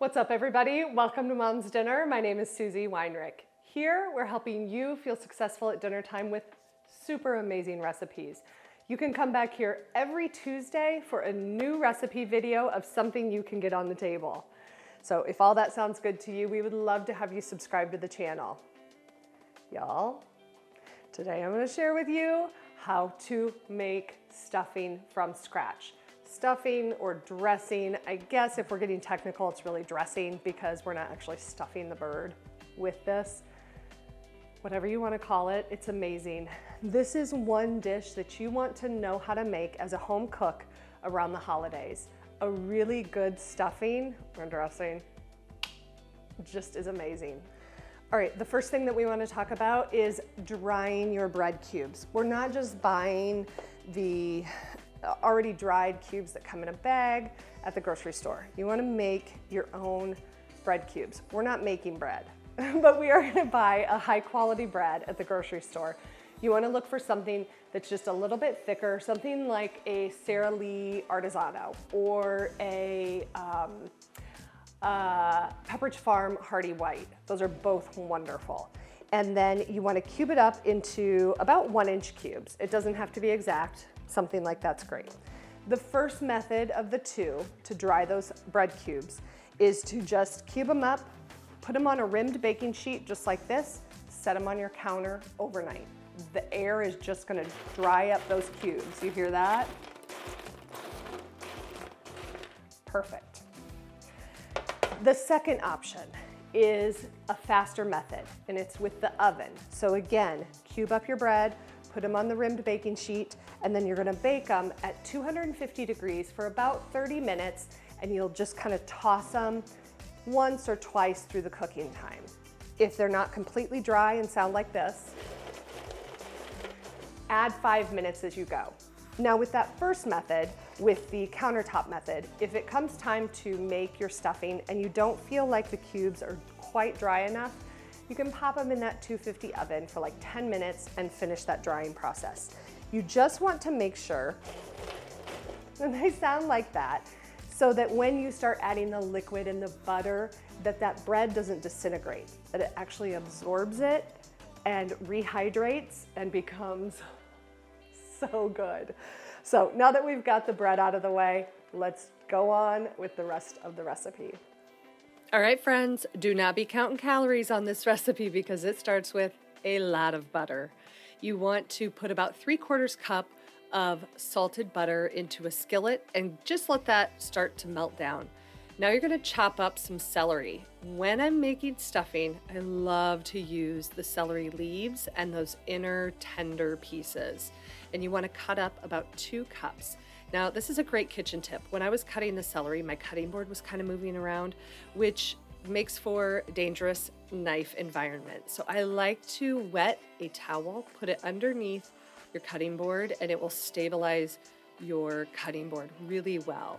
What's up, everybody? Welcome to Mom's Dinner. My name is Susie Weinrich. Here, we're helping you feel successful at dinner time with super amazing recipes. You can come back here every Tuesday for a new recipe video of something you can get on the table. So if all that sounds good to you, we would love to have you subscribe to the channel. Y'all, today I'm going to share with you how to make stuffing from scratch. Stuffing or dressing, I guess if we're getting technical, it's really dressing because we're not actually stuffing the bird with this. Whatever you want to call it, it's amazing. This is one dish that you want to know how to make as a home cook around the holidays. A really good stuffing or dressing just is amazing. All right, the first thing that we want to talk about is drying your bread cubes. We're not just buying the already dried cubes that come in a bag at the grocery store. You want to make your own bread cubes. We're not making bread, but we are going to buy a high quality bread at the grocery store. You want to look for something that's just a little bit thicker, something like a Celery Artisano or a Pepperidge Farm Hearty White. Those are both wonderful. And then you want to cube it up into about 1-inch cubes. It doesn't have to be exact. Something like that's great. The first method of the two to dry those bread cubes is to just cube them up, put them on a rimmed baking sheet just like this, set them on your counter overnight. The air is just gonna dry up those cubes. You hear that? Perfect. The second option is a faster method, and it's with the oven. So again, cube up your bread, put them on the rimmed baking sheet, and then you're gonna bake them at 250 degrees for about 30 minutes, and you'll just kind of toss them once or twice through the cooking time. If they're not completely dry and sound like this, add 5 minutes as you go. Now with that first method, with the countertop method, if it comes time to make your stuffing and you don't feel like the cubes are quite dry enough, you can pop them in that 250 oven for like 10 minutes and finish that drying process. You just want to make sure, and they sound like that, so that when you start adding the liquid and the butter, that bread doesn't disintegrate, that it actually absorbs it and rehydrates and becomes so good. So now that we've got the bread out of the way, let's go on with the rest of the recipe. All right, friends, do not be counting calories on this recipe because it starts with a lot of butter. You want to put about 3/4 cup of salted butter into a skillet and just let that start to melt down. Now you're going to chop up some celery. When I'm making stuffing, I love to use the celery leaves and those inner tender pieces. And you want to cut up about 2 cups. Now, this is a great kitchen tip. When I was cutting the celery, my cutting board was kind of moving around, which makes for a dangerous knife environment. So I like to wet a towel, put it underneath your cutting board, and it will stabilize your cutting board really well.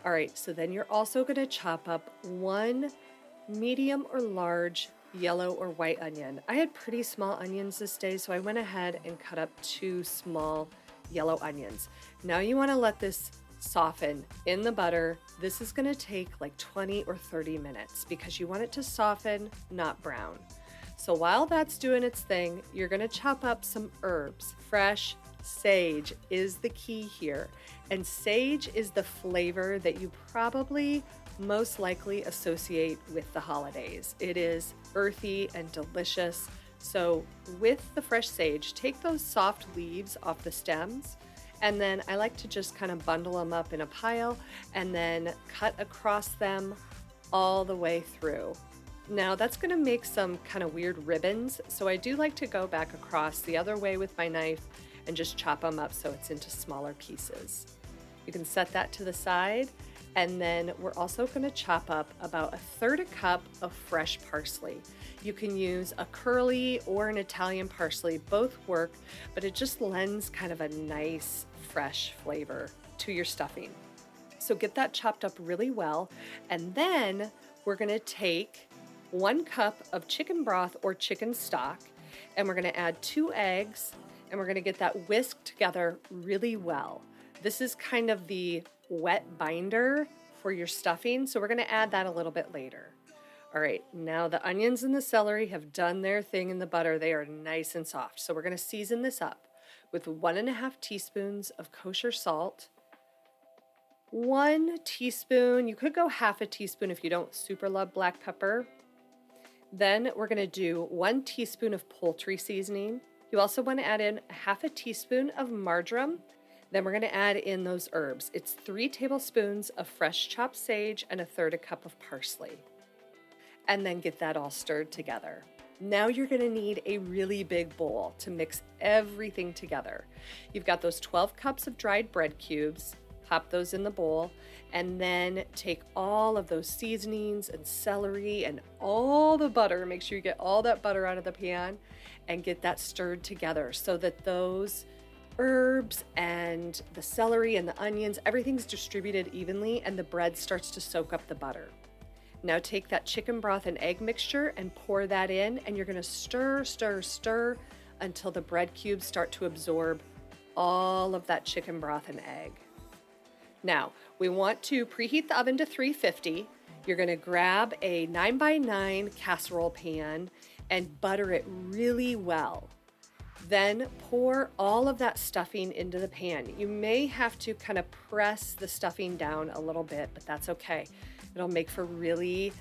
All right, so then you're also going to chop up 1 medium or large yellow or white onion. I had pretty small onions this day, so I went ahead and cut up 2 small yellow onions. Now you want to let this soften in the butter. This is going to take like 20 or 30 minutes because you want it to soften, not brown. So while that's doing its thing, you're going to chop up some herbs. Fresh sage is the key here. And sage is the flavor that you probably most likely associate with the holidays. It is earthy and delicious. So with the fresh sage, take those soft leaves off the stems, and then I like to just kind of bundle them up in a pile and then cut across them all the way through. Now that's going to make some kind of weird ribbons, so I do like to go back across the other way with my knife and just chop them up so it's into smaller pieces. You can set that to the side, and then we're also going to chop up about 1/3 cup of fresh parsley. You can use a curly or an Italian parsley, both work, but it just lends kind of a nice fresh flavor to your stuffing. So get that chopped up really well, and then we're going to take 1 cup of chicken broth or chicken stock, and we're going to add 2 eggs, and we're going to get that whisked together really well. This is kind of the wet binder for your stuffing, so we're going to add that a little bit later. All right, now the onions and the celery have done their thing in the butter. They are nice and soft. So we're going to season this up with 1.5 teaspoons of kosher salt, 1 teaspoon, you could go half a teaspoon if you don't super love black pepper. Then we're going to do 1 teaspoon of poultry seasoning. You also want to add in half a teaspoon of marjoram. Then we're going to add in those herbs. It's 3 tablespoons of fresh chopped sage and 1/3 cup of parsley. And then get that all stirred together. Now you're going to need a really big bowl to mix everything together. You've got those 12 cups of dried bread cubes. Pop those in the bowl, and then take all of those seasonings and celery and all the butter. Make sure you get all that butter out of the pan and get that stirred together so that those herbs and the celery and the onions, everything's distributed evenly and the bread starts to soak up the butter. Now take that chicken broth and egg mixture and pour that in, and you're going to stir, stir, stir until the bread cubes start to absorb all of that chicken broth and egg. Now, we want to preheat the oven to 350. You're going to grab a 9x9 casserole pan and butter it really well. Then pour all of that stuffing into the pan. You may have to kind of press the stuffing down a little bit, but that's okay. It'll make for really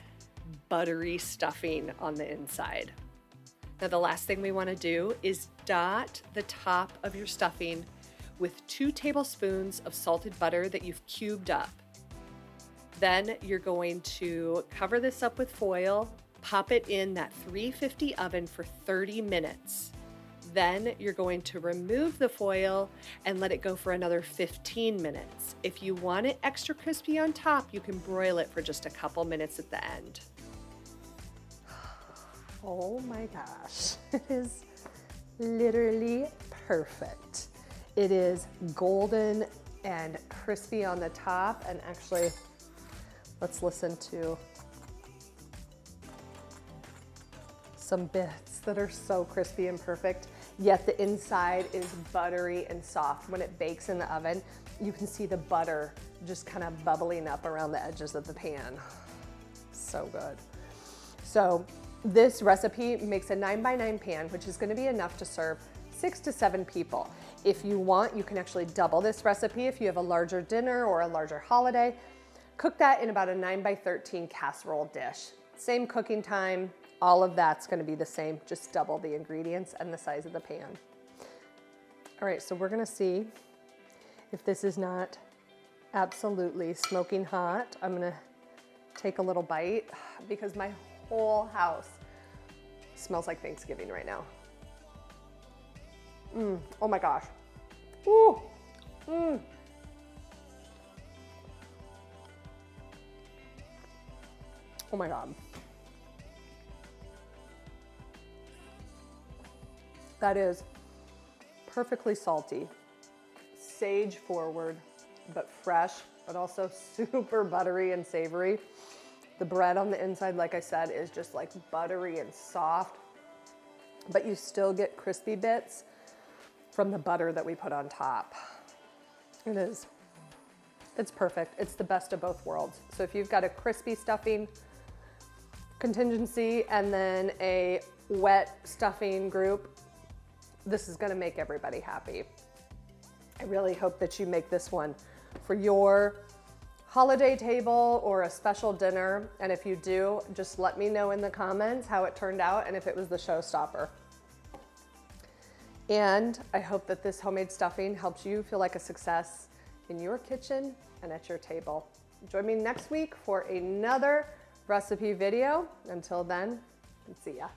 buttery stuffing on the inside. Now, the last thing we want to do is dot the top of your stuffing with 2 tablespoons of salted butter that you've cubed up. Then you're going to cover this up with foil, pop it in that 350 oven for 30 minutes. Then you're going to remove the foil and let it go for another 15 minutes. If you want it extra crispy on top, you can broil it for just a couple minutes at the end. Oh my gosh, it is literally perfect. It is golden and crispy on the top, and actually, let's listen to some bits that are so crispy and perfect, yet the inside is buttery and soft. When it bakes in the oven, you can see the butter just kind of bubbling up around the edges of the pan. So good. So this recipe makes a 9x9 pan, which is going to be enough to serve 6 to 7 people. If you want, you can actually double this recipe if you have a larger dinner or a larger holiday. Cook that in about a 9x13 casserole dish. Same cooking time, all of that's going to be the same, just double the ingredients and the size of the pan. All right, so we're going to see if this is not absolutely smoking hot. I'm going to take a little bite because my whole house smells like Thanksgiving right now. Oh my gosh. Ooh. Oh my God. That is perfectly salty, sage forward, but fresh, but also super buttery and savory. The bread on the inside, like I said, is just like buttery and soft, but you still get crispy bits from the butter that we put on top. It's perfect. It's the best of both worlds. So if you've got a crispy stuffing contingency and then a wet stuffing group, this is gonna make everybody happy. I really hope that you make this one for your holiday table or a special dinner. And if you do, just let me know in the comments how it turned out and if it was the showstopper. And I hope that this homemade stuffing helps you feel like a success in your kitchen and at your table. Join me next week for another recipe video. Until then, see ya.